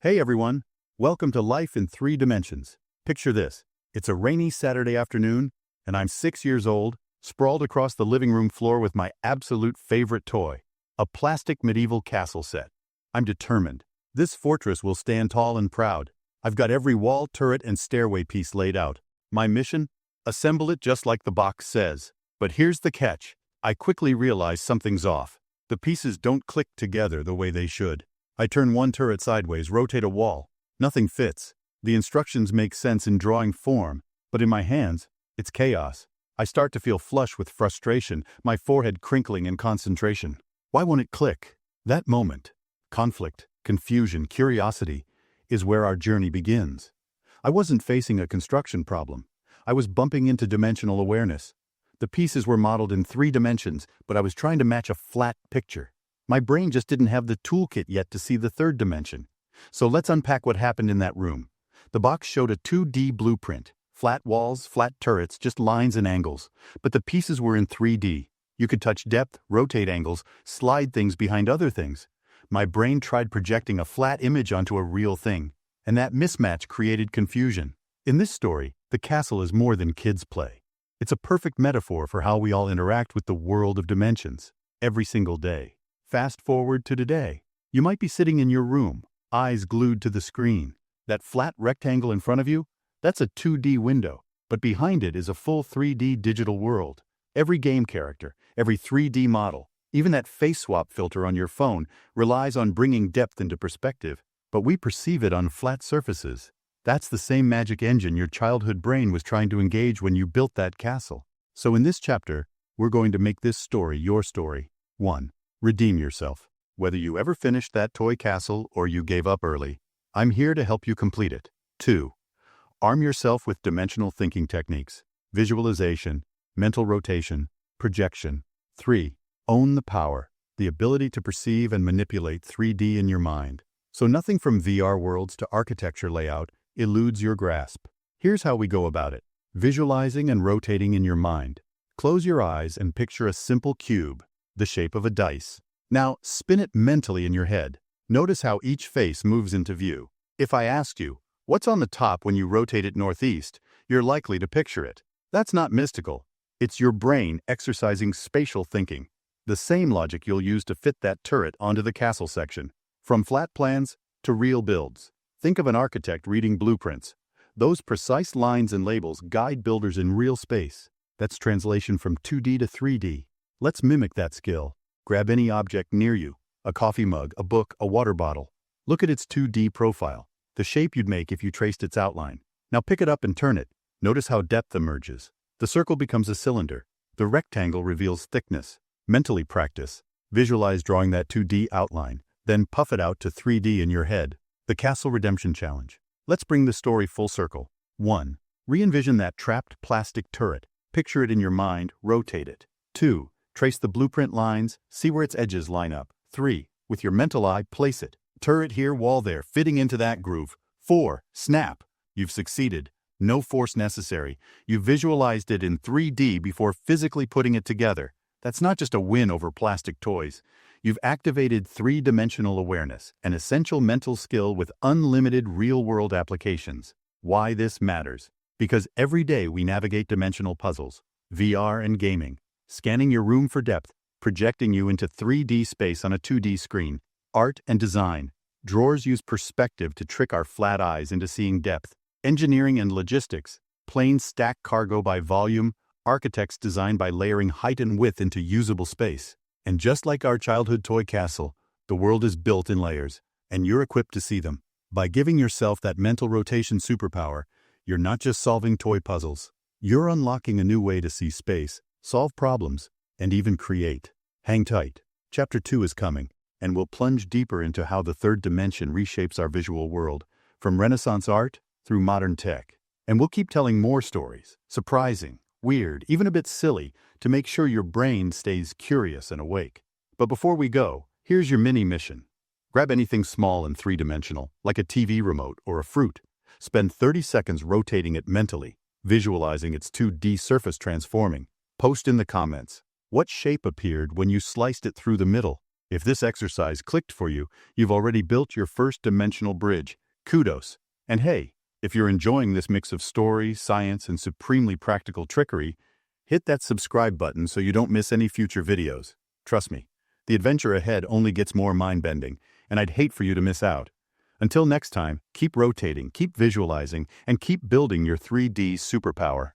Hey everyone, welcome to Life in 3 Dimensions. Picture this. It's a rainy Saturday afternoon, and I'm 6 years old, sprawled across the living room floor with my absolute favorite toy, a plastic medieval castle set. I'm determined. This fortress will stand tall and proud. I've got every wall, turret, and stairway piece laid out. My mission? Assemble it just like the box says. But here's the catch. I quickly realize something's off. The pieces don't click together the way they should. I turn one turret sideways, rotate a wall. Nothing fits. The instructions make sense in drawing form, but in my hands, it's chaos. I start to feel flush with frustration, my forehead crinkling in concentration. Why won't it click? That moment, conflict, confusion, curiosity, is where our journey begins. I wasn't facing a construction problem. I was bumping into dimensional awareness. The pieces were modeled in 3 dimensions, but I was trying to match a flat picture. My brain just didn't have the toolkit yet to see the 3rd dimension. So let's unpack what happened in that room. The box showed a 2D blueprint. Flat walls, flat turrets, just lines and angles. But the pieces were in 3D. You could touch depth, rotate angles, slide things behind other things. My brain tried projecting a flat image onto a real thing, and that mismatch created confusion. In this story, the castle is more than kids' play. It's a perfect metaphor for how we all interact with the world of dimensions, every single day. Fast forward to today. You might be sitting in your room, eyes glued to the screen. That flat rectangle in front of you? That's a 2D window, but behind it is a full 3D digital world. Every game character, every 3D model, even that face swap filter on your phone relies on bringing depth into perspective, but we perceive it on flat surfaces. That's the same magic engine your childhood brain was trying to engage when you built that castle. So in this chapter, we're going to make this story your story. 1. Redeem yourself. Whether you ever finished that toy castle or you gave up early, I'm here to help you complete it. 2. Arm yourself with dimensional thinking techniques, visualization, mental rotation, projection. 3. Own the power, the ability to perceive and manipulate 3D in your mind. So nothing from VR worlds to architecture layout eludes your grasp. Here's how we go about it. Visualizing and rotating in your mind. Close your eyes and picture a simple cube, the shape of a dice. Now, spin it mentally in your head. Notice how each face moves into view. If I asked you, what's on the top when you rotate it northeast, you're likely to picture it. That's not mystical. It's your brain exercising spatial thinking. The same logic you'll use to fit that turret onto the castle section. From flat plans to real builds. Think of an architect reading blueprints. Those precise lines and labels guide builders in real space. That's translation from 2D to 3D. Let's mimic that skill. Grab any object near you, a coffee mug, a book, a water bottle. Look at its 2D profile, the shape you'd make if you traced its outline. Now pick it up and turn it. Notice how depth emerges. The circle becomes a cylinder. The rectangle reveals thickness. Mentally practice. Visualize drawing that 2D outline, then puff it out to 3D in your head. The Castle Redemption Challenge. Let's bring the story full circle. 1. Re-envision that trapped plastic turret. Picture it in your mind, rotate it. 2. Trace the blueprint lines, see where its edges line up. 3. With your mental eye, place it. Turret here, wall there, fitting into that groove. 4. Snap. You've succeeded. No force necessary. You visualized it in 3D before physically putting it together. That's not just a win over plastic toys. You've activated 3-dimensional awareness, an essential mental skill with unlimited real-world applications. Why this matters? Because every day we navigate dimensional puzzles, VR and gaming, scanning your room for depth, projecting you into 3D space on a 2D screen. Art and design. Drawers use perspective to trick our flat eyes into seeing depth. Engineering and logistics. Planes stack cargo by volume. Architects design by layering height and width into usable space. And just like our childhood toy castle, the world is built in layers, and you're equipped to see them. By giving yourself that mental rotation superpower, you're not just solving toy puzzles. You're unlocking a new way to see space, solve problems, and even create. Hang tight. Chapter 2 is coming, and we'll plunge deeper into how the 3rd dimension reshapes our visual world, from Renaissance art through modern tech. And we'll keep telling more stories, surprising, weird, even a bit silly, to make sure your brain stays curious and awake. But before we go, here's your mini mission. Grab anything small and 3-dimensional, like a TV remote or a fruit. Spend 30 seconds rotating it mentally, visualizing its 2D surface transforming. Post in the comments, what shape appeared when you sliced it through the middle? If this exercise clicked for you, you've already built your first dimensional bridge. Kudos. And hey, if you're enjoying this mix of story, science, and supremely practical trickery, hit that subscribe button so you don't miss any future videos. Trust me, the adventure ahead only gets more mind-bending, and I'd hate for you to miss out. Until next time, keep rotating, keep visualizing, and keep building your 3D superpower.